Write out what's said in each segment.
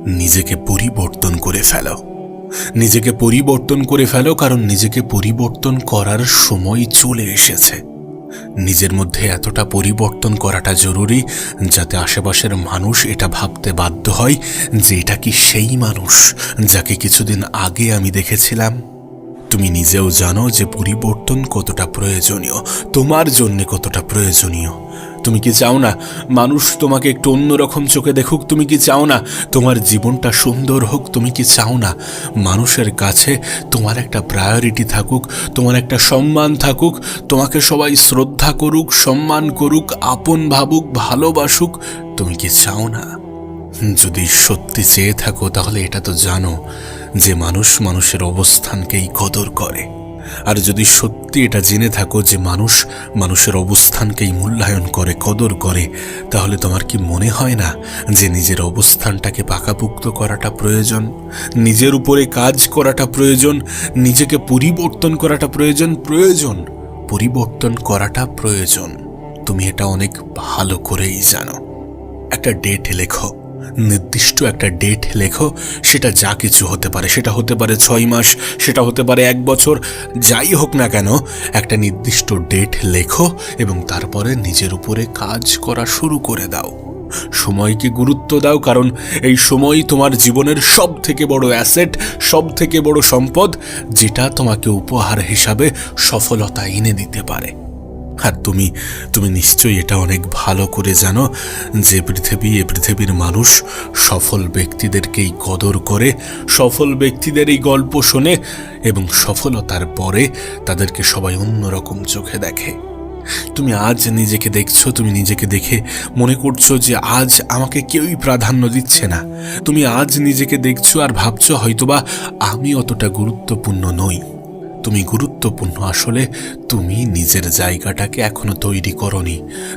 নিজেকে পরিবর্তন করে ফেলো। নিজেকে পরিবর্তন করে ফেলো, কারণ নিজেকে পরিবর্তন করার সময় চলে এসেছে। নিজের মধ্যে এতটা পরিবর্তন করাটা জরুরি যাতে আশেপাশের মানুষ এটা ভাবতে বাধ্য হয় যে এটা কি সেই মানুষ যাকে কিছুদিন আগে আমি দেখেছিলাম। তুমি নিজেও জানো যে পরিবর্তন কতটা প্রয়োজনীয়, তোমার জন্য কতটা প্রয়োজনীয়। তুমি কি চাও না মানুষ তোমাকে একটু অন্যরকম চোখে দেখুক? তুমি কি চাও না তোমার জীবনটা সুন্দর হোক? তুমি কি চাও না মানুষের কাছে তোমার একটা প্রায়োরিটি থাকুক, তোমার একটা সম্মান থাকুক, তোমাকে সবাই শ্রদ্ধা করুক, সম্মান করুক, আপন ভাবুক, ভালোবাসুক? তুমি কি চাও না? যদি সত্যি চেয়ে থাকো তাহলে এটা তো জানো যে মানুষ মানুষের অবস্থানকেই কদর করে। আর যদি সত্যি এটা জেনে থাকো যে মানুষ মানুষের অবস্থানকেই মূল্যায়ন করে, কদর করে, তাহলে তোমার কি মনে হয় না যে নিজের অবস্থানটাকে পাকাপোক্ত করাটা প্রয়োজন, নিজের উপরে কাজ করাটা প্রয়োজন, নিজেকে পরিবর্তন করাটা প্রয়োজন পরিবর্তন করাটা প্রয়োজন। তুমি এটা অনেক ভালো করেই জানো। একটা ডেট লেখো, নির্দিষ্ট একটা ডেট লেখো। সেটা যা কিছু হতে পারে, সেটা হতে পারে 6 মাস, সেটা হতে পারে 1 বছর, যাই হোক না কেন একটা নির্দিষ্ট ডেট লেখো এবং তারপরে নিজের উপরে কাজ করা শুরু করে দাও। সময়কে গুরুত্ব দাও, কারণ এই সময় তোমার জীবনের সব থেকে বড় অ্যাসেট, সব থেকে বড় সম্পদ, যেটা তোমাকে উপহার হিসাবে সফলতা এনে দিতে পারে। আর তুমি নিশ্চয়ই এটা অনেক ভালো করে জানো যে পৃথিবীর মানুষ সফল ব্যক্তিদেরকেই কদর করে, সফল ব্যক্তিদের এই গল্প শোনে এবং সফলতার পরে তাদেরকে সবাই অন্যরকম চোখে দেখে। তুমি আজ নিজেকে দেখছো, তুমি নিজেকে দেখে মনে করছো যে আজ আমাকে কেউই প্রাধান্য দিচ্ছে না। তুমি আজ নিজেকে দেখছো আর ভাবছো হয়তোবা আমি অতটা গুরুত্বপূর্ণ নই। তুমি গুরুত্বপূর্ণ, আসলে তুমি নিজের জায়গাটাকে এখনো তৈরি করনি,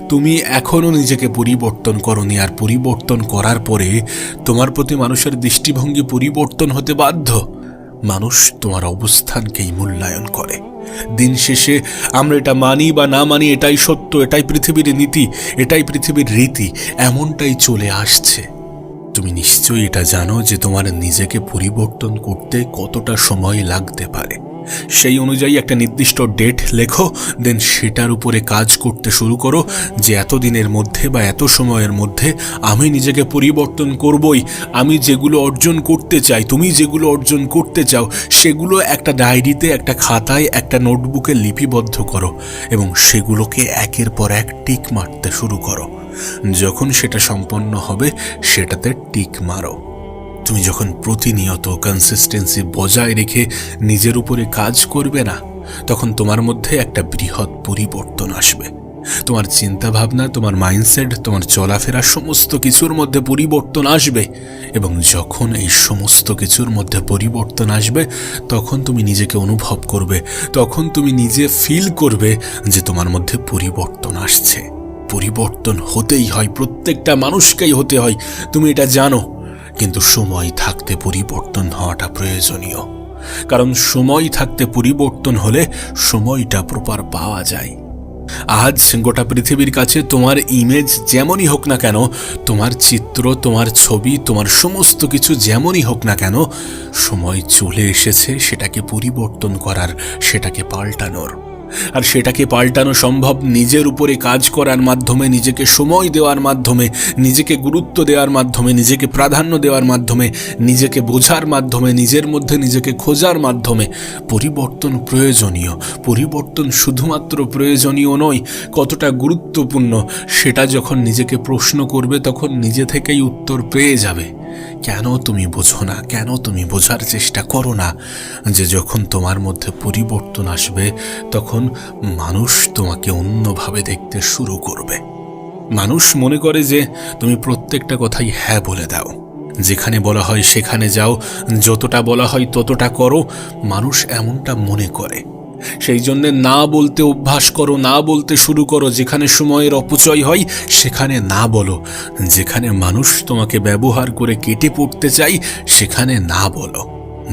তুমি এখনো নিজেকে পরিবর্তন করনি। আর পরিবর্তন করার পরে তোমার প্রতি মানুষের দৃষ্টিভঙ্গি পরিবর্তন হতে বাধ্য। মানুষ তোমার অবস্থানকেই মূল্যায়ন করে। দিন শেষে আমরা এটা মানি বা না মানি, এটাই সত্য, এটাই পৃথিবীর নীতি, এটাই পৃথিবীর রীতি, এমনটাই চলে আসছে। তুমি নিশ্চয়ই এটা জানো যে তোমার নিজেকে পরিবর্তন করতে কতটা সময় লাগতে পারে। সেই অনুযায়ী একটা নির্দিষ্ট ডেট লেখো, দেন সেটার উপরে কাজ করতে শুরু করো যে এতদিনের মধ্যে বা এত সময়ের মধ্যে আমি নিজেকে পরিবর্তন করবই। আমি যেগুলো অর্জন করতে চাই, তুমি যেগুলো অর্জন করতে চাও, সেগুলো একটা ডায়েরিতে, একটা খাতায়, একটা নোটবুকে লিপিবদ্ধ করো এবং সেগুলোকে একের পর এক টিক মারতে শুরু করো। যখন সেটা সম্পন্ন হবে সেটাতে টিক মারো। তুমি যখন প্রতিনিয়ত কনসিস্টেন্সি বজায় রেখে নিজের উপরে কাজ করবে না, তখন তোমার মধ্যে একটা বৃহৎ পরিবর্তন আসবে। তোমার চিন্তাভাবনা, তোমার মাইন্ডসেট, তোমার চলাফেরা, সমস্ত কিছুর মধ্যে পরিবর্তন আসবে। এবং যখন এই সমস্ত কিছুর মধ্যে পরিবর্তন আসবে তখন তুমি নিজেকে অনুভব করবে, তখন তুমি নিজে ফিল করবে যে তোমার মধ্যে পরিবর্তন আসছে। পরিবর্তন হতেই হয়, প্রত্যেকটা মানুষকেই হতে হয়, তুমি এটা জানো। কিন্তু সময় থাকতে পরিবর্তন হওয়াটা প্রয়োজনীয়, কারণ সময় থাকতে পরিবর্তন হলে সময়টা প্রপার পাওয়া যায়। আজ গোটা পৃথিবীর কাছে তোমার ইমেজ যেমনই হোক না কেন, তোমার চিত্র, তোমার ছবি, তোমার সমস্ত কিছু যেমনই হোক না কেন, সময় চলে এসেছে সেটাকে পরিবর্তন করার, সেটাকে পাল্টানোর। আর সেটাকে পাল্টানো সম্ভব নিজের উপরে কাজ করার মাধ্যমে, নিজেকে সময় দেওয়ার মাধ্যমে, নিজেকে গুরুত্ব দেওয়ার মাধ্যমে, নিজেকে প্রাধান্য দেওয়ার মাধ্যমে, নিজেকে বোঝার মাধ্যমে, নিজের মধ্যে নিজেকে খোঁজার মাধ্যমে। পরিবর্তন প্রয়োজনীয়, পরিবর্তন শুধুমাত্র প্রয়োজনীয় নয়, কতটা গুরুত্বপূর্ণ সেটা যখন নিজেকে প্রশ্ন করবে তখন নিজে থেকেই উত্তর পেয়ে যাবে। কেন তুমি বোঝো না? কেন তুমি বোঝার চেষ্টা করো না যে যখন তোমার মধ্যে পরিবর্তন আসবে তখন মানুষ তোমাকে অন্যভাবে দেখতে শুরু করবে। মানুষ মনে করে যে তুমি প্রত্যেকটা কথাই হ্যাঁ বলে দাও, যেখানে বলা হয় সেখানে যাও, যতটা বলা হয় ততটা করো। মানুষ এমনটা মনে করে, সেই জন্যে না বলতে অভ্যাস করো, না বলতে শুরু করো। যেখানে সময়ের অপচয় হয় সেখানে না বলো, যেখানে মানুষ তোমাকে ব্যবহার করে কেটে পড়তে চাই সেখানে না বলো,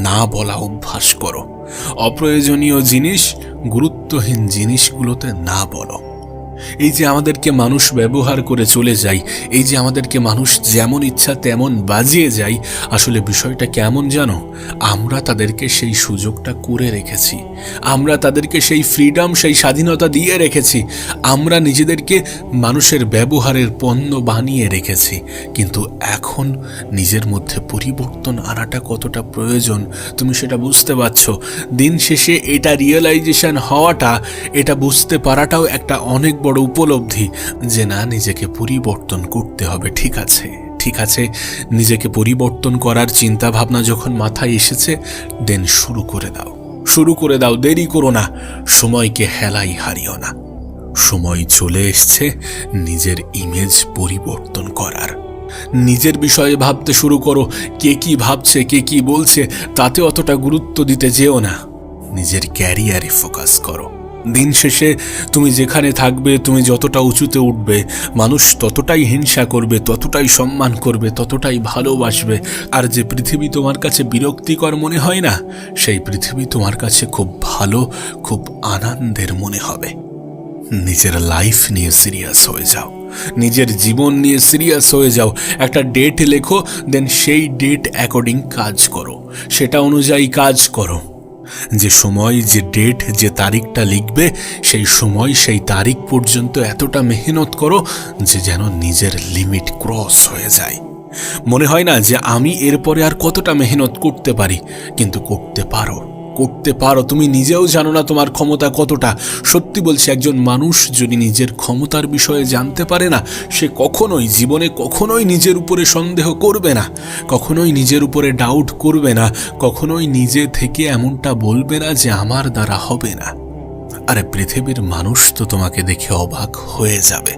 না বলা অভ্যাস করো। অপ্রয়োজনীয় জিনিস, গুরুত্বহীন জিনিসগুলোতে না বলো। এই যে আমাদেরকে মানুষ ব্যবহার করে চলে যায়, এই যে আমাদেরকে মানুষ যেমন ইচ্ছা তেমন বাজিয়ে যায়, আসলে বিষয়টা কেমন জানো? আমরা তাদেরকে সেই সুযোগটা করে রেখেছি, আমরা তাদেরকে সেই ফ্রিডম, সেই স্বাধীনতা দিয়ে রেখেছি, আমরা নিজেদেরকে মানুষের ব্যবহারের পণ্য বানিয়ে রেখেছি। কিন্তু এখন নিজের মধ্যে পরিবর্তন আনাটা কতটা প্রয়োজন তুমি সেটা বুঝতে পারছো। দিন শেষে এটা রিয়েলাইজেশন হওয়াটা, এটা বুঝতে পারাটাও একটা অনেক বড় উপলব্ধি যে না, নিজেকে পরিবর্তন করতে হবে। ঠিক আছে, ঠিক আছে, নিজেকে পরিবর্তন করার চিন্তা ভাবনা যখন মাথায় এসেছে, দেন শুরু করে দাও, শুরু করে দাও, দেরি করো না, সময়কে হেলাই হারিও না। সময় চলে এসছে নিজের ইমেজ পরিবর্তন করার। নিজের বিষয়ে ভাবতে শুরু করো। কে কি ভাবছে, কে কি বলছে, তাতে অতটা গুরুত্ব দিতে যেও না, নিজের ক্যারিয়ারে ফোকাস করো। দিন শেষে তুমি যেখানে থাকবে, তুমি যতটা উঁচুতে উঠবে, মানুষ ততটাই হিংসা করবে, ততটাই সম্মান করবে, ততটাই ভালোবাসবে। আর যে পৃথিবী তোমার কাছে বিরক্তিকর মনে হয় না, সেই পৃথিবী তোমার কাছে খুব ভালো, খুব আনন্দের মনে হবে। নিজের লাইফ নিয়ে সিরিয়াস হয়ে যাও, নিজের জীবন নিয়ে সিরিয়াস হয়ে যাও। একটা ডেট লেখো, দেন সেই ডেট অ্যাকর্ডিং কাজ করো, সেটা অনুযায়ী কাজ করো। যে সময়, যে ডেট, যে তারিখটা লিখবে, সেই সময়, সেই তারিখ পর্যন্ত এতটা মেহনত করো যে যেন নিজের লিমিট ক্রস হয়ে যায়। মনে হয় না যে আমি এরপরে আর কতটা মেহনত করতে পারি, কিন্তু করতে পারো, করতে পারো। তুমি নিজেও জানো না তোমার ক্ষমতা কতটা। সত্যি বলছি, একজন মানুষ যদি নিজের ক্ষমতার বিষয়ে জানতে পারে না, সে কখনোই জীবনে কখনোই নিজের উপরে সন্দেহ করবে না, কখনোই নিজের উপরে ডাউট করবে না, কখনোই নিজে থেকে এমনটা বলবে না যে আমার দ্বারা হবে না। আরে পৃথিবীর মানুষ তো তোমাকে দেখে অবাক হয়ে যাবে,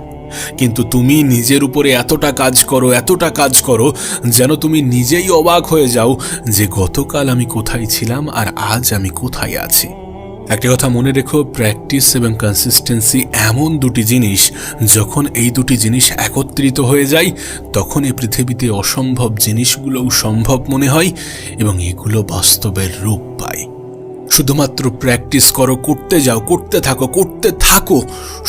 কিন্তু তুমি নিজের উপরে এতটা কাজ করো, এতটা কাজ করো যেন তুমি নিজেই অবাক হয়ে যাও যে গতকাল আমি কোথায় ছিলাম আর আজ আমি কোথায় আছি। একটা কথা মনে রেখো, প্র্যাকটিস এবং কনসিস্টেন্সি এমন দুটি জিনিস, যখন এই দুটি জিনিস একত্রিত হয়ে যায়, তখন এই পৃথিবীতে অসম্ভব জিনিসগুলোও সম্ভব মনে হয় এবং এগুলো বাস্তবের রূপ পায়। শুধুমাত্র প্র্যাকটিস করো, করতে যাও, করতে থাকো, করতে থাকো।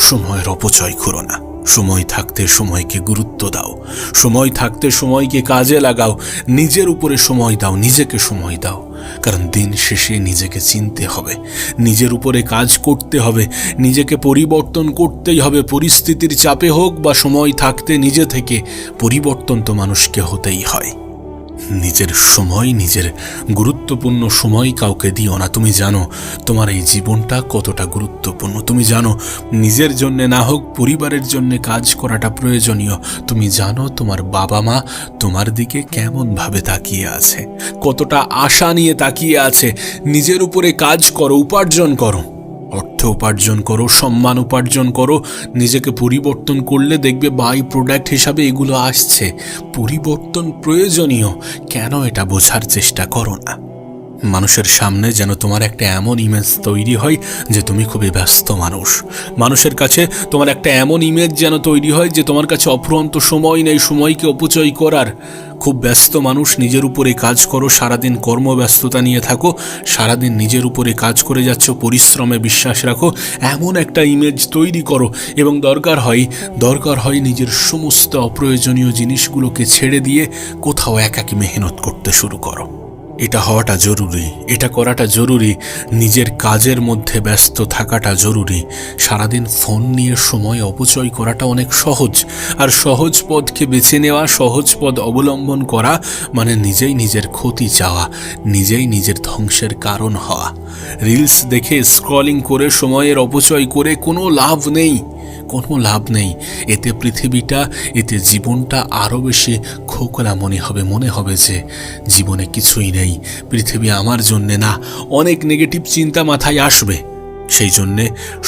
সময়ের অপচয় করো না। সময় থাকতে সময়কে গুরুত্ব দাও, সময় থাকতে সময়কে কাজে লাগাও, নিজের উপরে সময় দাও, নিজেকে সময় দাও। কারণ দিন শেষে নিজেকে চিনতে হবে, নিজের উপরে কাজ করতে হবে, নিজেকে পরিবর্তন করতেই হবে। পরিস্থিতির চাপে হোক বা সময় থাকতে নিজে থেকে পরিবর্তন তো মানুষকে হতেই হয়। নিজের সময়, নিজের গুরুত্বপূর্ণ সময় কাউকে দিও না। তুমি জানো তোমার এই জীবনটা কতটা গুরুত্বপূর্ণ, তুমি জানো নিজের জন্য না হোক পরিবারের জন্য কাজ করাটা প্রয়োজনীয়। তুমি জানো তোমার বাবা মা তোমার দিকে কেমন ভাবে তাকিয়ে আছে, কতটা আশা নিয়ে তাকিয়ে আছে। নিজের উপরে কাজ করো, উপার্জন করো, অর্থ উপার্জন করো, সম্মান উপার্জন করো। নিজেকে পরিবর্তন করলে দেখবে বাই প্রোডাক্ট হিসাবে এগুলো আসছে। পরিবর্তন প্রয়োজনীয়, কেন এটা বোঝার চেষ্টা করো না। মানুষের সামনে যেন তোমার একটা এমন ইমেজ তৈরি হয় যে তুমি খুবই ব্যস্ত মানুষ। মানুষের কাছে তোমার একটা এমন ইমেজ যেন তৈরি হয় যে তোমার কাছে অফুরন্ত সময় নেই সময়কে অপচয় করার। খুব ব্যস্ত মানুষ, নিজের উপরে কাজ করো, সারাদিন কর্মব্যস্ততা নিয়ে থাকো, সারাদিন নিজের উপরে কাজ করে যাচ্ছ, পরিশ্রমে বিশ্বাস রাখো, এমন একটা ইমেজ তৈরি করো। এবং দরকার হয় নিজের সমস্ত অপ্রয়োজনীয় জিনিসগুলোকে ছেড়ে দিয়ে কোথাও একাকী মেহনত করতে শুরু করো। এটা হওয়াটা জরুরি, এটা করাটা জরুরি। নিজের কাজের মধ্যে ব্যস্ত থাকাটা জরুরি। সারাদিন ফোন নিয়ে সময় অপচয় করাটা অনেক সহজ, আর সহজ পথকে বেছে নেওয়া, সহজ পথ অবলম্বন করা মানে নিজেই নিজের ক্ষতি চাওয়া, নিজেই নিজের ধ্বংসের কারণ হওয়া। রিলস দেখে স্ক্রলিং করে সময়ের অপচয় করে কোনো লাভ নেই, কোনো লাভ নেই। এতে পৃথিবীটা, এতে জীবনটা আরও বেশি খোকলা মনে হবে যে জীবনে কিছুই নেই, পৃথিবী আমার জন্যে না। অনেক নেগেটিভ চিন্তা মাথায় আসবে। সেই জন্যে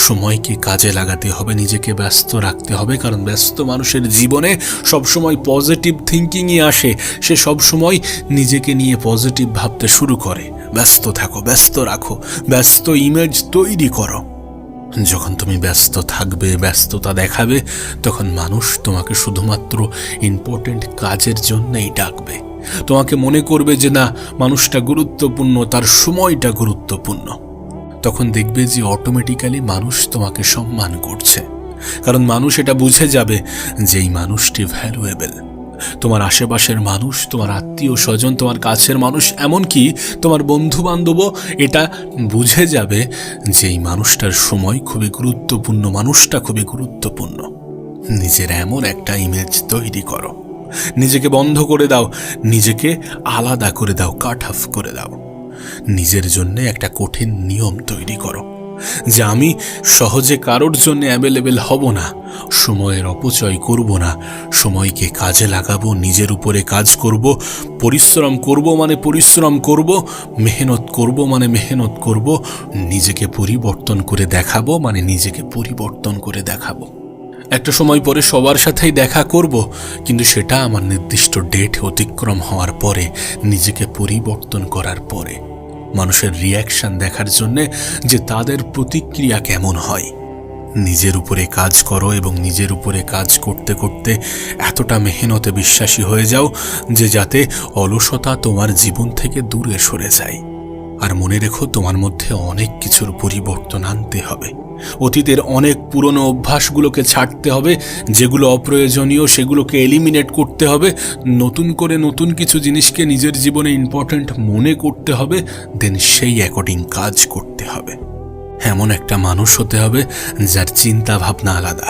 সময়কে কাজে লাগাতে হবে, নিজেকে ব্যস্ত রাখতে হবে। কারণ ব্যস্ত মানুষের জীবনে সবসময় পজিটিভ থিঙ্কিংই আসে। সে সবসময় নিজেকে নিয়ে পজিটিভ ভাবতে শুরু করে। ব্যস্ত থাকো, ব্যস্ত রাখো, ব্যস্ত ইমেজ তৈরি করো। যখন তুমি ব্যস্ত থাকবে, ব্যস্ততা দেখাবে, তখন মানুষ তোমাকে শুধুমাত্র ইম্পর্টেন্ট কাজের জন্যই ডাকবে। তোমাকে মনে করবে যে না, মানুষটা গুরুত্বপূর্ণ, তার সময়টা গুরুত্বপূর্ণ। তখন দেখবে যে অটোমেটিক্যালি মানুষ তোমাকে সম্মান করছে। কারণ মানুষ এটা বুঝে যাবে যে এই মানুষটি ভ্যালুয়েবল। তোমার আশেপাশের মানুষ, তোমার আত্মীয় স্বজন, তোমার কাছের মানুষ, এমনকি তোমার বন্ধু বান্ধবও এটা বুঝে যাবে যে এই মানুষটার সময় খুবই গুরুত্বপূর্ণ, মানুষটা খুবই গুরুত্বপূর্ণ। নিজের এমন একটা ইমেজ তৈরি করো, নিজেকে বন্ধ করে দাও, নিজেকে আলাদা করে দাও, কাট অফ করে দাও। নিজের জন্য একটা কঠিন নিয়ম তৈরি করো যে আমি সহজে কারোর জন্য অ্যাভেলেবেল হব না, সময়ের অপচয় করব না, সময়কে কাজে লাগাবো, নিজের উপরে কাজ করব, পরিশ্রম করব মানে পরিশ্রম করব, মেহনত করব মানে মেহনত করব, নিজেকে পরিবর্তন করে দেখাবো মানে নিজেকে পরিবর্তন করে দেখাবো। একটা সময় পরে সবার সাথেই দেখা করব, কিন্তু সেটা আমার নির্দিষ্ট ডেট অতিক্রম হওয়ার পরে, নিজেকে পরিবর্তন করার পরে। মানুষের রিয়াকশন দেখার জন্যে যে তাদের প্রতিক্রিয়া কেমন হয়। নিজের উপরে কাজ করো এবং নিজের উপরে কাজ করতে করতে এতটা মেহনতে বিশ্বাসী হয়ে যাও যে যাতে অলসতা তোমার জীবন থেকে দূরে সরে যায়। আর মনে রেখো, তোমার মধ্যে অনেক কিছুর পরিবর্তন আনতে হবে। অতীতের অনেক পুরনো অভ্যাসগুলোকে ছাড়তে হবে, যেগুলো অপ্রয়োজনীয় সেগুলোকে এলিমিনেট করতে হবে। নতুন করে নতুন কিছু জিনিসকে নিজের জীবনে ইম্পর্ট্যান্ট মনে করতে হবে, দেন সেই অ্যাকর্ডিং কাজ করতে হবে। এমন একটা মানুষ হতে হবে যার চিন্তা ভাবনা আলাদা,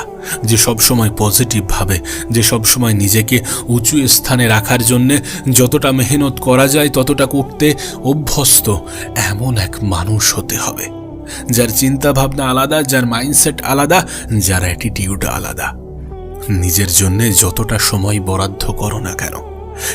যে সবসময় পজিটিভ ভাবে, যে সবসময় নিজেকে উঁচু স্থানে রাখার জন্যে যতটা মেহনত করা যায় ততটা করতে অভ্যস্ত। এমন এক মানুষ হতে হবে যার চিন্তা ভাবনা আলাদা, যার মাইন্ডসেট আলাদা, যার অ্যাটিটিউড আলাদা। নিজের জন্যে যতটা সময় বরাদ্দ করো না কেন,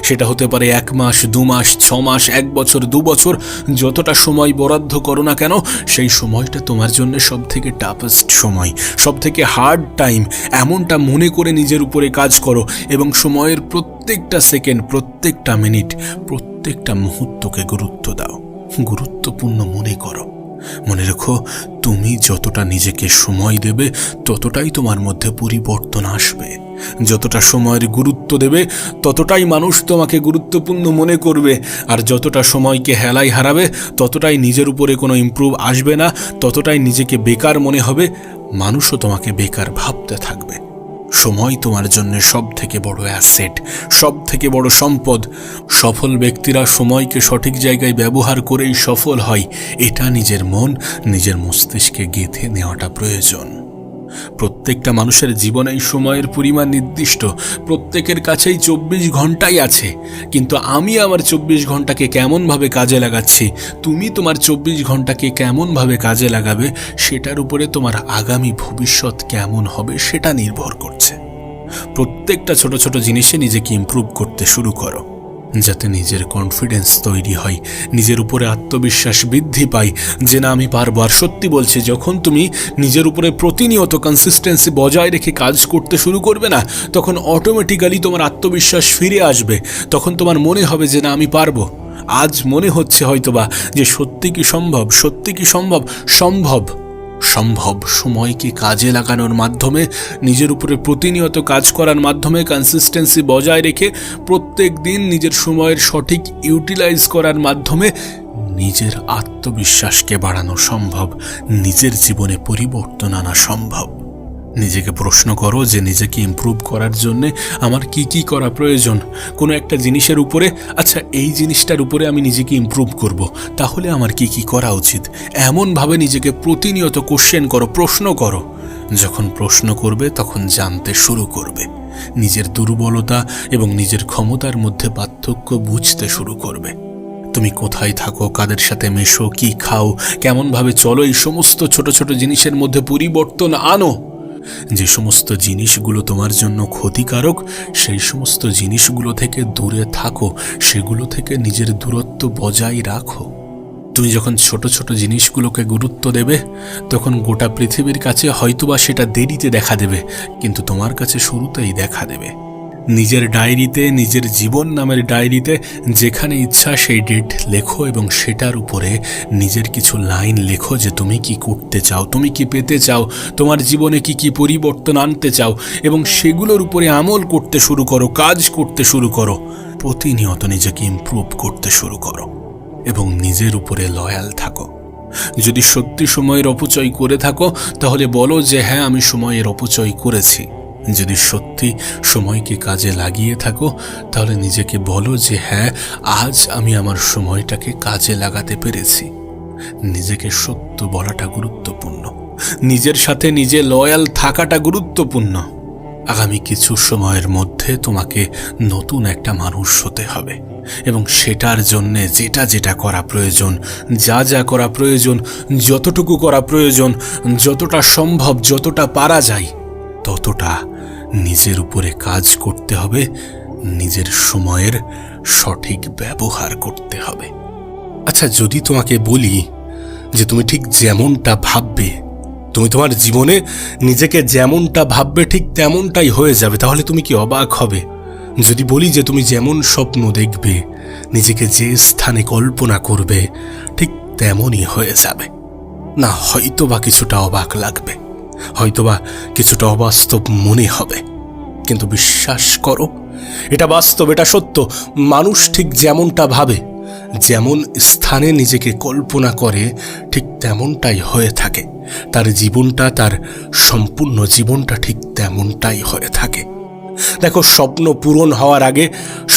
সেটা হতে পারে 1 মাস, 2 মাস, 6 মাস, 1 বছর, 2 বছর, যতটা সময় বরাদ্দ করো না কেন, সেই সময়টা তোমার জন্য সব থেকে টাফেস্ট সময়, সব থেকে হার্ড টাইম। এমনটা মনে করে নিজের উপরে কাজ করো এবং সময়ের প্রত্যেকটা সেকেন্ড, প্রত্যেকটা মিনিট, প্রত্যেকটা মুহূর্তকে গুরুত্ব দাও, গুরুত্বপূর্ণ মনে করো। মনে রেখো, তুমি যতটা নিজেকে সময় দেবে ততটাই তোমার মধ্যে পরিবর্তন আসবে। যতটা সময়ের গুরুত্ব দেবে ততটাই মানুষ তোমাকে গুরুত্বপূর্ণ মনে করবে, আর যতটা সময়কে হেলায় হারাবে ততটাই নিজের উপরে কোনো ইমপ্রুভ আসবে না, ততটাই নিজেকে বেকার মনে হবে, মানুষও তোমাকে বেকার ভাবতে থাকবে। সময় তোমার জন্য সব থেকে বড় অ্যাসেট, সব থেকে বড় সম্পদ। সফল ব্যক্তিরা সময়কে সঠিক জায়গায় ব্যবহার করেই সফল হয়। এটা নিজের মন, নিজের মস্তিষ্কে গেঁথে নেওয়াটা প্রয়োজন। প্রত্যেকটা মানুষের জীবনে সময়ের পরিমাণ নির্দিষ্ট, প্রত্যেকের কাছেই 24 ঘন্টাই আছে। কিন্তু আমি আমার 24 ঘন্টাকে কেমনভাবে কাজে লাগাচ্ছি, তুমি তোমার 24 ঘন্টাকে কেমনভাবে কাজে লাগাবে, সেটার উপরে তোমার আগামী ভবিষ্যৎ কেমন হবে সেটা নির্ভর করছে। প্রত্যেকটা ছোট ছোট জিনিসে নিজেকে ইমপ্রুভ করতে শুরু করো, যাতে নিজের কনফিডেন্স তৈরি হয়, নিজের উপরে আত্মবিশ্বাস বৃদ্ধি পায় যে না, আমি পারবো। আর সত্যি বলছি, যখন তুমি নিজের উপরে প্রতিনিয়ত কনসিস্টেন্সি বজায় রেখে কাজ করতে শুরু করবে না, তখন অটোমেটিক্যালি তোমার আত্মবিশ্বাস ফিরে আসবে। তখন তোমার মনে হবে যে না, আমি পারবো। আজ মনে হচ্ছে হয়তোবা যে সত্যি কি সম্ভব, সত্যি কি সম্ভব? সম্ভব, সম্ভব। সময়কে কাজে লাগানোর মাধ্যমে, নিজের উপরে প্রতিনিয়ত কাজ করার মাধ্যমে, কনসিস্টেন্সি বজায় রেখে প্রত্যেক দিন নিজের সময়ের সঠিক ইউটিলাইজ করার মাধ্যমে নিজের আত্মবিশ্বাসকে বাড়ানো সম্ভব, নিজের জীবনে পরিবর্তন আনা সম্ভব। নিজেকে প্রশ্ন করো যে নিজেকে ইমপ্রুভ করার জন্যে আমার কি কি করা প্রয়োজন। কোনো একটা জিনিসের উপরে, আচ্ছা এই জিনিসটার উপরে আমি নিজেকে ইমপ্রুভ করব, তাহলে আমার কি কি করা উচিত। এমনভাবে নিজেকে প্রতিনিয়ত কোশ্চেন করো, প্রশ্ন করো। যখন প্রশ্ন করবে তখন জানতে শুরু করবে, নিজের দুর্বলতা এবং নিজের ক্ষমতার মধ্যে পার্থক্য বুঝতে শুরু করবে। তুমি কোথায় থাকো, কাদের সাথে মেশো, কি খাও, কেমনভাবে চলো, এই সমস্ত ছোট ছোট জিনিসের মধ্যে পরিবর্তন আনো। যে সমস্ত জিনিসগুলো তোমার জন্য ক্ষতিকারক, সেই সমস্ত জিনিসগুলো থেকে দূরে থাকো, সেগুলো থেকে নিজের দূরত্ব বজায় রাখো। তুমি যখন ছোট ছোট জিনিসগুলোকে গুরুত্ব দেবে, তখন গোটা পৃথিবীর কাছে হয়তোবা সেটা দেরিতে দেখা দেবে, কিন্তু তোমার কাছে শুরুতেই দেখা দেবে। নিজের ডায়েরিতে, নিজের জীবন নামের ডায়েরিতে যেখানে ইচ্ছা সেই ডেট লেখো এবং সেটার উপরে নিজের কিছু লাইন লেখো যে তুমি কি করতে চাও, তুমি কি পেতে চাও, তোমার জীবনে কি কি পরিবর্তন আনতে চাও, এবং সেগুলোর উপরে আমল করতে শুরু করো, কাজ করতে শুরু করো। প্রতিনিয়ত নিজেকে ইমপ্রুভ করতে শুরু করো এবং নিজের উপরে লয়াল থাকো। যদি সত্যি সময়ের অপচয় করে থাকো তাহলে বলো যে হ্যাঁ, আমি সময়ের অপচয় করেছি। যদি সত্যি সময়কে কাজে লাগিয়ে থাকো তাহলে নিজেকে বলো যে হ্যাঁ, আজ আমি আমার সময়টাকে কাজে লাগাতে পেরেছি। নিজেকে সত্য বলাটা গুরুত্বপূর্ণ, নিজের সাথে নিজে লয়াল থাকাটা গুরুত্বপূর্ণ। আগামী কিছু সময়ের মধ্যে তোমাকে নতুন একটা মানুষ হতে হবে, এবং সেটার জন্যে যেটা যেটা করা প্রয়োজন, যা যা করা প্রয়োজন, যতটুকু করা প্রয়োজন, যতটা সম্ভব, যতটা পারা যায় ততটা নিজের উপরে কাজ করতে হবে, নিজের সময়ের সঠিক ব্যবহার করতে হবে। আচ্ছা, যদি তোমাকে বলি যে তুমি ঠিক যেমনটা ভাববে, তুমি তোমার জীবনে নিজেকে যেমনটা ভাববে ঠিক তেমনটাই হয়ে যাবে, তাহলে তুমি কি অবাক হবে? যদি বলি যে তুমি যেমন স্বপ্ন দেখবে, নিজেকে যে স্থানে কল্পনা করবে ঠিক তেমনই হয়ে যাবে না? হয়তোবা কিছুটা অবাক লাগবে, হয়তোবা কিছুটা অবাস্তব মনে হবে, কিন্তু বিশ্বাস করো, এটা বাস্তব, এটা সত্য। মানুষ ঠিক যেমনটা ভাবে, যেমন স্থানে নিজেকে কল্পনা করে ঠিক তেমনটাই হয়ে থাকে। তার জীবনটা, তার সম্পূর্ণ জীবনটা ঠিক তেমনটাই হয়ে থাকে। দেখো, স্বপ্ন পূরণ হওয়ার আগে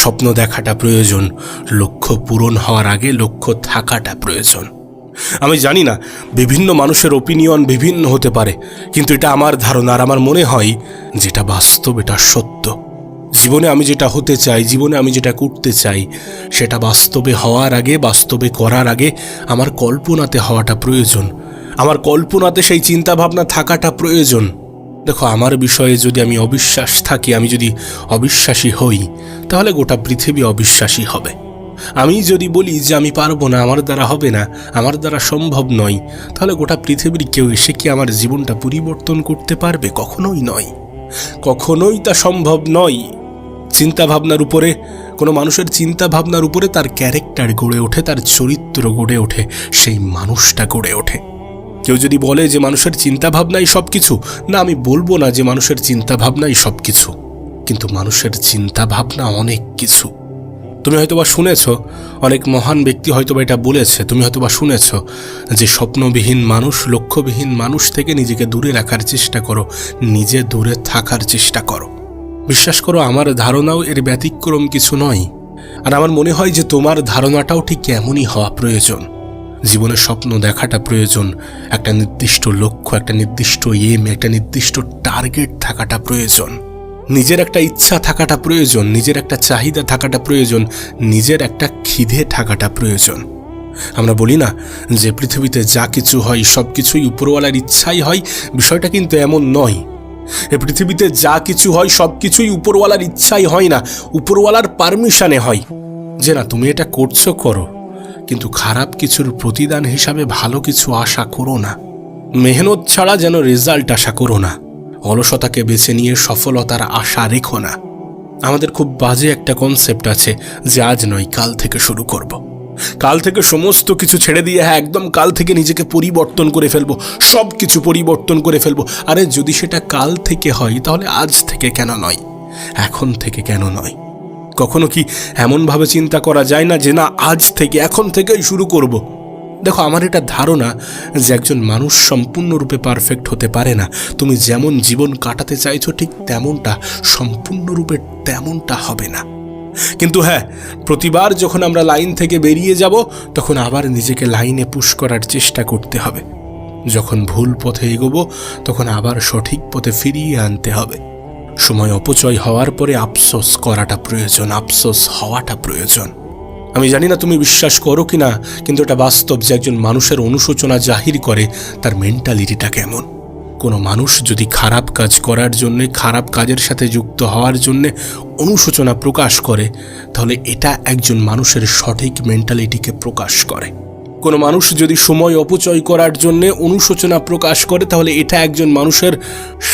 স্বপ্ন দেখাটা প্রয়োজন, লক্ষ্য পূরণ হওয়ার আগে লক্ষ্য থাকাটা প্রয়োজন। আমি জানি না, বিভিন্ন মানুষের ওপিনিয়ন বিভিন্ন হতে পারে, কিন্তু এটা আমার ধারণা আর আমার মনে হয় যেটা বাস্তব, এটা সত্য। জীবনে আমি যেটা হতে চাই, জীবনে আমি যেটা করতে চাই, সেটা বাস্তবে হওয়ার আগে, বাস্তবে করার আগে আমার কল্পনাতে হওয়াটা প্রয়োজন, আমার কল্পনাতে সেই চিন্তাভাবনা থাকাটা প্রয়োজন। দেখো, আমার বিষয়ে যদি আমি অবিশ্বাস থাকি, আমি যদি অবিশ্বাসী হই, তাহলে গোটা পৃথিবী অবিশ্বাসী হবে। আমি যদি বলি যে আমি পারবো না, আমার দ্বারা হবে না, আমার দ্বারা সম্ভব নয়, তাহলে গোটা পৃথিবীর কেউ এসে কি আমার জীবনটা পরিবর্তন করতে পারবে? কখনোই নয়, কখনোই তা সম্ভব নয়। চিন্তাভাবনার উপরে, কোনো মানুষের চিন্তাভাবনার উপরে তার ক্যারেক্টার গড়ে ওঠে, তার চরিত্র গড়ে ওঠে, সেই মানুষটা গড়ে ওঠে। কেউ যদি বলে যে মানুষের চিন্তাভাবনাই সব কিছু, না, আমি বলবো না যে মানুষের চিন্তাভাবনাই সব কিছু, কিন্তু মানুষের চিন্তাভাবনা অনেক কিছু। তুমি হয়তোবা শুনেছ, অনেক মহান ব্যক্তি হয়তোবা এটা বলেছে, তুমি হয়তোবা শুনেছ যে স্বপ্নবিহীন মানুষ, লক্ষ্যবিহীন মানুষ থেকে নিজেকে দূরে রাখার চেষ্টা করো, নিজে দূরে থাকার চেষ্টা করো। বিশ্বাস করো, আমার ধারণাও এর ব্যতিক্রম কিছু নয়। আর আমার মনে হয় যে তোমার ধারণাটাও ঠিক এমনই হওয়া প্রয়োজন। জীবনে স্বপ্ন দেখাটা প্রয়োজন, একটা নির্দিষ্ট লক্ষ্য, একটা নির্দিষ্ট এম, একটা নির্দিষ্ট টার্গেট থাকাটা প্রয়োজন, নিজের একটা ইচ্ছা থাকাটা প্রয়োজন, নিজের একটা চাহিদা থাকাটা প্রয়োজন, নিজের একটা খিদে থাকাটা প্রয়োজন। আমরা বলি না যে পৃথিবীতে যা কিছু হয় সব কিছুই উপরওয়ালার ইচ্ছাই হয়, বিষয়টা কিন্তু এমন নয়। এই পৃথিবীতে যা কিছু হয় সব কিছুই উপরওয়ালার ইচ্ছাই হয় না, উপরওয়ালার পারমিশনে হয়। যে না, তুমি এটা করছো, করো, কিন্তু খারাপ কিছুর প্রতিদান হিসাবে ভালো কিছু আশা করো না। মেহনত ছাড়া যেন রেজাল্ট আশা করো না। অলসতাকে বেছে নিয়ে সফলতার আশা রেখো না। আমাদের খুব বাজে একটা কনসেপ্ট আছে যে আজ নয়, কাল থেকে শুরু করব, কাল থেকে সমস্ত কিছু ছেড়ে দিয়ে, হ্যাঁ একদম কাল থেকে নিজেকে পরিবর্তন করে ফেলবো, সব কিছু পরিবর্তন করে ফেলবো। আরে যদি সেটা কাল থেকে হয় তাহলে আজ থেকে কেন নয়, এখন থেকে কেন নয়? কখনো কি এমনভাবে চিন্তা করা যায় না যে না, আজ থেকে, এখন থেকেই শুরু করব? দেখো, আমার এটা ধারণা যে একজন মানুষ সম্পূর্ণরূপে পারফেক্ট হতে পারে না। তুমি যেমন জীবন কাটাতে চাইছো ঠিক তেমনটা সম্পূর্ণরূপে তেমনটা হবে না। কিন্তু হ্যাঁ, প্রতিবার যখন আমরা লাইন থেকে বেরিয়ে যাব তখন আবার নিজেকে লাইনে পুশ করার চেষ্টা করতে হবে। যখন ভুল পথে এগোবো তখন আবার সঠিক পথে ফিরিয়ে আনতে হবে। সময় অপচয় হওয়ার পরে আফসোস করাটা প্রয়োজন, আফসোস হওয়াটা প্রয়োজন। আমি জানি না তুমি বিশ্বাস করো কি না, কিন্তু এটা বাস্তব যে একজন মানুষের অনুশোচনা জাহির করে তার মেন্টালিটিটা কেমন। কোনো মানুষ যদি খারাপ কাজ করার জন্যে, খারাপ কাজের সাথে যুক্ত হওয়ার জন্যে অনুশোচনা প্রকাশ করে, তাহলে এটা একজন মানুষের সঠিক মেন্টালিটিকে প্রকাশ করে। কোনো মানুষ যদি সময় অপচয় করার জন্যে অনুশোচনা প্রকাশ করে, তাহলে এটা একজন মানুষের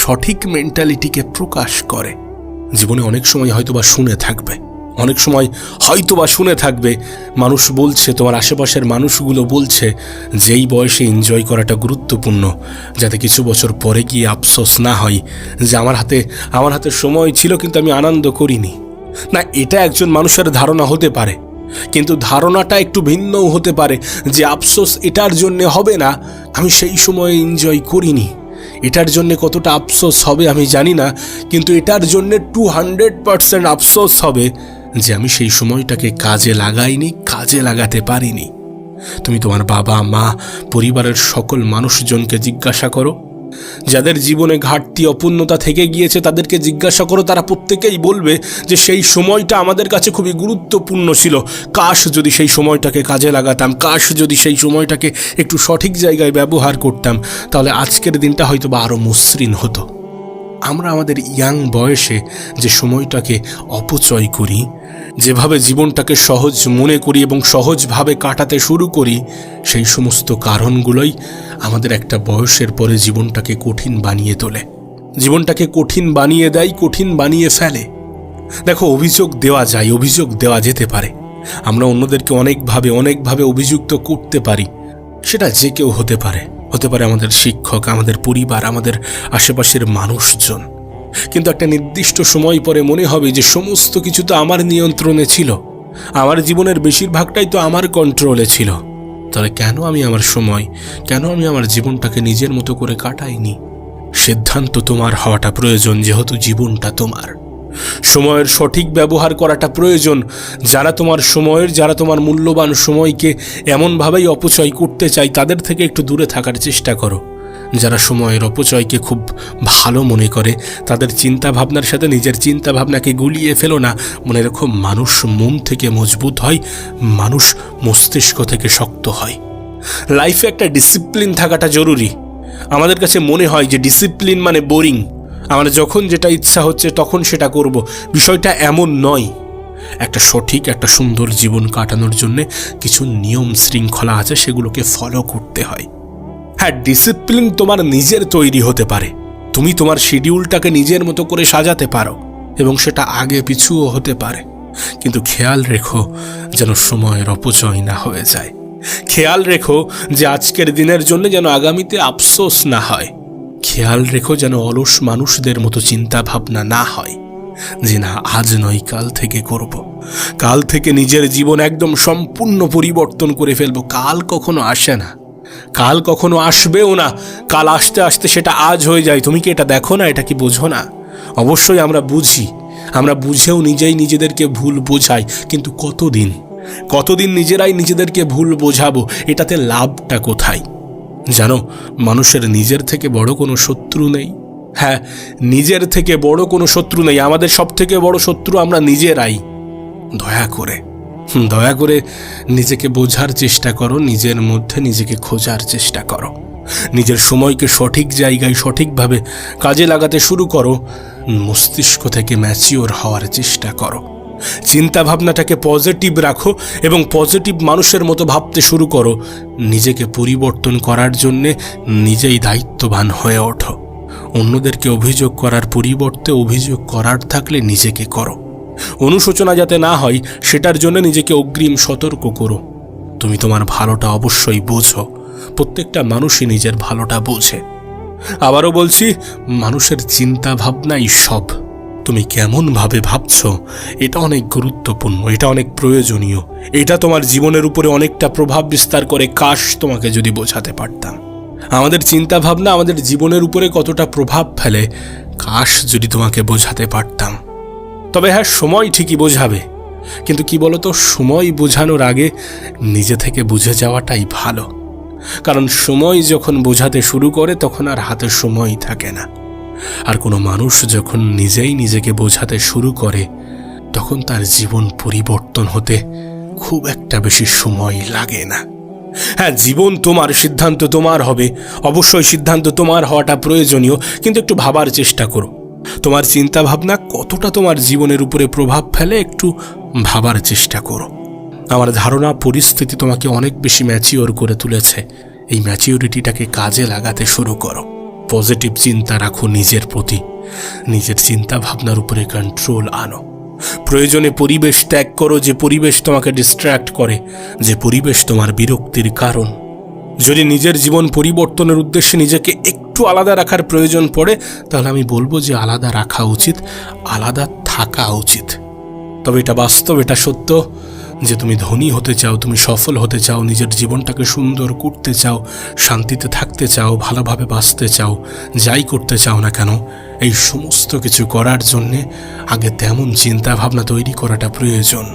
সঠিক মেন্টালিটিকে প্রকাশ করে। জীবনে অনেক সময় হয়তোবা শুনে থাকবে, অনেক সময় হয়তোবা শুনে থাকবে মানুষ বলছে, তোমার আশেপাশের মানুষগুলো বলছে যে এই বয়সে এনজয় করাটা গুরুত্বপূর্ণ, যাতে কিছু বছর পরে গিয়ে আফসোস না হয় যে আমার হাতে সময় ছিল কিন্তু আমি আনন্দ করিনি। না, এটা একজন মানুষের ধারণা হতে পারে, কিন্তু ধারণাটা একটু ভিন্নও হতে পারে যে আফসোস এটার জন্যে হবে না, আমি সেই সময় এনজয় করিনি। এটার জন্যে কতটা আফসোস হবে আমি জানি না, কিন্তু এটার জন্যে 200% আফসোস হবে যে আমি সেই সময়টাকে কাজে লাগাইনি, কাজে লাগাতে পারিনি। তুমি তোমার বাবা মা, পরিবারের সকল মানুষজনকে জিজ্ঞাসা করো, যাদের জীবনে ঘাটতি অপূর্ণতা থেকে গিয়েছে তাদেরকে জিজ্ঞাসা করো, তারা প্রত্যেকেই বলবে যে সেই সময়টা আমাদের কাছে খুবই গুরুত্বপূর্ণ ছিল। কাশ যদি সেই সময়টাকে কাজে লাগাতাম, কাশ যদি সেই সময়টাকে একটু সঠিক জায়গায় ব্যবহার করতাম, তাহলে আজকের দিনটা হয়তো বা আরও মসৃণ হতো। আমরা আমাদের ইয়াং বয়সে যে সময়টাকে অপচয় করি, যেভাবে জীবনটাকে সহজ মনে করি এবং সহজভাবে কাটাতে শুরু করি, সেই সমস্ত কারণগুলোই আমাদের একটা বয়সের পরে জীবনটাকে কঠিন বানিয়ে তোলে, জীবনটাকে কঠিন বানিয়ে দেয়, কঠিন বানিয়ে ফেলে। দেখো, অভিযোগ দেওয়া যায়, অভিযোগ দেওয়া যেতে পারে। আমরা অন্যদেরকে অনেকভাবে অভিযুক্ত করতে পারি। সেটা যে কেউ হতে পারে, হতে পারে আমাদের শিক্ষক, আমাদের পরিবার, আমাদের আশেপাশের মানুষজন। কিন্তু একটা নির্দিষ্ট সময় পরে মনে হবে যে সমস্ত কিছু তো আমার নিয়ন্ত্রণে ছিল, আমার জীবনের বেশিরভাগটাই তো আমার কন্ট্রোলে ছিল। তাহলে কেন আমি আমার জীবনটাকে নিজের মতো করে কাটাইনি? সিদ্ধান্ত তোমার হওয়াটা প্রয়োজন, যেহেতু জীবনটা তোমার। সময়ের সঠিক ব্যবহার করাটা প্রয়োজন। যারা তোমার মূল্যবান সময়কে এমনভাবেই অপচয় করতে চায়, তাদের থেকে একটু দূরে থাকার চেষ্টা করো। যারা সময়ের অপচয়কে খুব ভালো মনে করে, তাদের চিন্তা ভাবনার সাথে নিজের চিন্তা ভাবনাকে গুলিয়ে ফেলো না। মনে রেখো, মানুষ মন থেকে মজবুত হয়, মানুষ মস্তিষ্ক থেকে শক্ত হয়। লাইফে একটা ডিসিপ্লিন থাকাটা জরুরি। আমাদের কাছে মনে হয় যে ডিসিপ্লিন মানে বোরিং, আমার যখন যেটা ইচ্ছা হচ্ছে তখন সেটা করব। বিষয়টা এমন নয়। একটা সঠিক, একটা সুন্দর জীবন কাটানোর জন্য কিছু নিয়ম শৃঙ্খলা আছে, সেগুলোকে ফলো করতে হয়। হ্যাঁ, ডিসিপ্লিন তোমার নিজের তৈরি হতে পারে। তুমি তোমার শিডিউলটাকে নিজের মতো করে সাজাতে পারো এবং সেটা আগে পিছুও হতে পারে। কিন্তু খেয়াল রেখো যেন সময়ের অপচয় না হয়ে যায়। খেয়াল রেখো যে আজকের দিনের জন্য যেন আগামীতে আফসোস না হয়। খেয়াল রেখো যেন অলস মানুষদের মতো চিন্তা ভাবনা না হয় যে না, আজ নয় কাল থেকে করব, কাল থেকে নিজের জীবন একদম সম্পূর্ণ পরিবর্তন করে ফেলবো। কাল কখনো আসে না, কাল কখনো আসবেও না। কাল আসতে আসতে সেটা আজ হয়ে যায়। তুমি কি এটা দেখো না? এটা কি বোঝো না? অবশ্যই আমরা বুঝি, আমরা বুঝেও নিজেদেরকে ভুল বোঝাই। কিন্তু কতদিন নিজেরাই নিজেদেরকে ভুল বোঝাবো? এটাতে লাভটা কোথায়? জানো, মানুষের নিজের থেকে বড় কোনো শত্রু নেই। হ্যাঁ, নিজের থেকে বড় কোনো শত্রু নেই। আমাদের সব থেকে বড় শত্রু আমরা নিজেরাই। দয়া করে নিজেকে বোঝার চেষ্টা করো, নিজের মধ্যে নিজেকে খোঁজার চেষ্টা করো, নিজের সময়কে সঠিক জায়গায় সঠিকভাবে কাজে লাগাতে শুরু করো, মস্তিষ্ক থেকে ম্যাচিওর হওয়ার চেষ্টা করো। চিন্তা ভাবনাটাকে পজিটিভ রাখো এবং পজিটিভ মানুষের মতো ভাবতে শুরু করো। নিজেকে পরিবর্তন করার জন্যে নিজেই দায়িত্ববান হয়ে ওঠো। অন্যদেরকে অভিযোগ করার পরিবর্তে অভিযোগ করার থাকলে নিজেকে করো। অনুশোচনা যাতে না হয় সেটার জন্য নিজেকে অগ্রিম সতর্ক করো। তুমি তোমার ভালোটা অবশ্যই বোঝো। প্রত্যেকটা মানুষই নিজের ভালোটা বোঝে। আবারও বলছি, মানুষের চিন্তা ভাবনাই সব। তুমি কেমনভাবে ভাবছো এটা অনেক গুরুত্বপূর্ণ, এটা অনেক প্রয়োজনীয়। এটা তোমার জীবনের উপরে অনেকটা প্রভাব বিস্তার করে। কাশ তোমাকে যদি বোঝাতে পারতাম আমাদের চিন্তা ভাবনা আমাদের জীবনের উপরে কতটা প্রভাব ফেলে, কাশ যদি তোমাকে বোঝাতে পারতাম। তবে হ্যাঁ, সময় ঠিকই বোঝাবে, কিন্তু কি বলতো, সময় বোঝানোর আগে নিজে থেকে বুঝে যাওয়াটাই ভালো। কারণ সময় যখন বোঝাতে শুরু করে তখন আর হাতে সময় থাকে না। আর কোনো মানুষ যখন নিজেই নিজেকে বোঝাতে শুরু করে তখন তার জীবন পরিবর্তন হতে খুব একটা বেশি সময় লাগে না। হ্যাঁ, জীবন তোমার, সিদ্ধান্ত তোমার হবে। অবশ্যই সিদ্ধান্ত তোমার হওয়াটা প্রয়োজনীয়, কিন্তু একটু ভাবার চেষ্টা করো তোমার চিন্তা ভাবনা কতটা তোমার জীবনের উপরে প্রভাব ফেলে। একটু ভাবার চেষ্টা করো। আমার ধারণা পরিস্থিতি তোমাকে অনেক বেশি ম্যাচিওর করে তুলেছে। এই ম্যাচিওরিটিটাকে কাজে লাগাতে শুরু করো। পজিটিভ চিন্তা রাখো নিজের প্রতি, নিজের চিন্তা ভাবনার উপরে কন্ট্রোল আনো। প্রয়োজনে পরিবেশ ত্যাগ করো যে পরিবেশ তোমাকে ডিস্ট্র্যাক্ট করে, যে পরিবেশ তোমার বিরক্তির কারণ। যদি নিজের জীবন পরিবর্তনের উদ্দেশ্যে নিজেকে একটু আলাদা রাখার প্রয়োজন পড়ে, তাহলে আমি বলবো যে আলাদা রাখা উচিত, আলাদা থাকা উচিত। তবে এটা বাস্তব, এটা সত্য যে তুমি ধনী হতে চাও, তুমি সফল হতে চাও, নিজের জীবনটাকে সুন্দর করতে চাও, শান্তিতে থাকতে চাও, ভালোভাবে বাঁচতে চাও, যাই করতে চাও না কেন, এই সমস্ত কিছু করার জন্যে আগে তেমন চিন্তা ভাবনা তৈরি করাটা প্রয়োজন।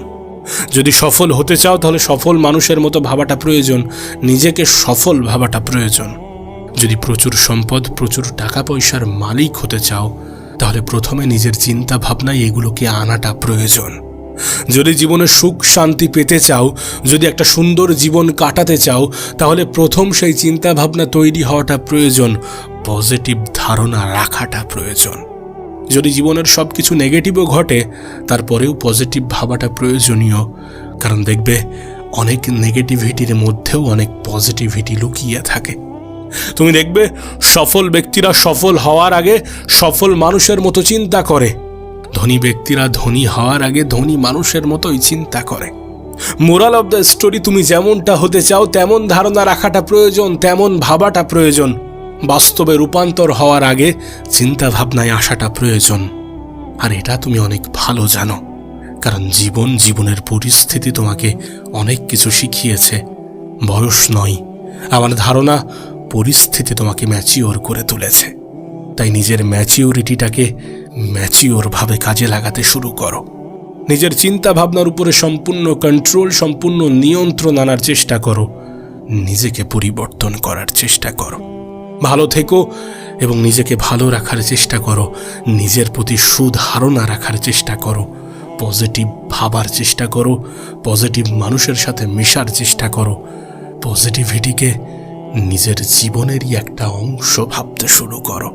যদি সফল হতে চাও তাহলে সফল মানুষের মতো ভাবাটা প্রয়োজন, নিজেকে সফল ভাবাটা প্রয়োজন। যদি প্রচুর সম্পদ, প্রচুর টাকা পয়সার মালিক হতে চাও তাহলে প্রথমে নিজের চিন্তা ভাবনায় এগুলোকে আনাটা প্রয়োজন। যদি জীবনে সুখ শান্তি পেতে চাও, যদি একটা সুন্দর জীবন কাটাতে চাও তাহলে প্রথম সেই চিন্তা ভাবনা তৈরি হওয়াটা প্রয়োজন, পজিটিভ ধারণা রাখাটা প্রয়োজন। যদি জীবনের সব কিছু নেগেটিভও ঘটে তারপরেও পজিটিভ ভাবাটা প্রয়োজনীয়, কারণ দেখবে অনেক নেগেটিভিটির মধ্যেও অনেক পজিটিভিটি লুকিয়ে থাকে। তুমি দেখবে সফল ব্যক্তিরা সফল হওয়ার আগে সফল মানুষের মতো চিন্তা করে, ধনী ব্যক্তিরা ধনী হওয়ার আগে ধনী মানুষের মতোই চিন্তা করে। মোরাল অব দ্য স্টোরি, তুমি যেমনটা হতে চাও তেমন ধারণা রাখাটা প্রয়োজন, তেমন ভাবাটা প্রয়োজন। বাস্তবে রূপান্তর হওয়ার আগে চিন্তা ভাবনায় আসাটা প্রয়োজন। আর এটা তুমি অনেক ভালো জানো, কারণ জীবনের পরিস্থিতি তোমাকে অনেক কিছু শিখিয়েছে। বয়স নয়, আমার ধারণা পরিস্থিতি তোমাকে ম্যাচিওর করে তুলেছে। তাই নিজের ম্যাচিওরিটিটাকে ম্যাচিওরভাবে কাজে লাগাতে শুরু করো। নিজের চিন্তা ভাবনার উপরে সম্পূর্ণ কন্ট্রোল, সম্পূর্ণ নিয়ন্ত্রণ আনার চেষ্টা করো। নিজেকে পরিবর্তন করার চেষ্টা করো। ভালো থেকো এবং নিজেকে ভালো রাখার চেষ্টা করো। নিজের প্রতি সুধারণা রাখার চেষ্টা করো। পজিটিভ ভাবার চেষ্টা করো। পজিটিভ মানুষের সাথে মেশার চেষ্টা করো। পজিটিভিটিকে নিজের জীবনেরই একটা অংশ ভাবতে শুরু করো।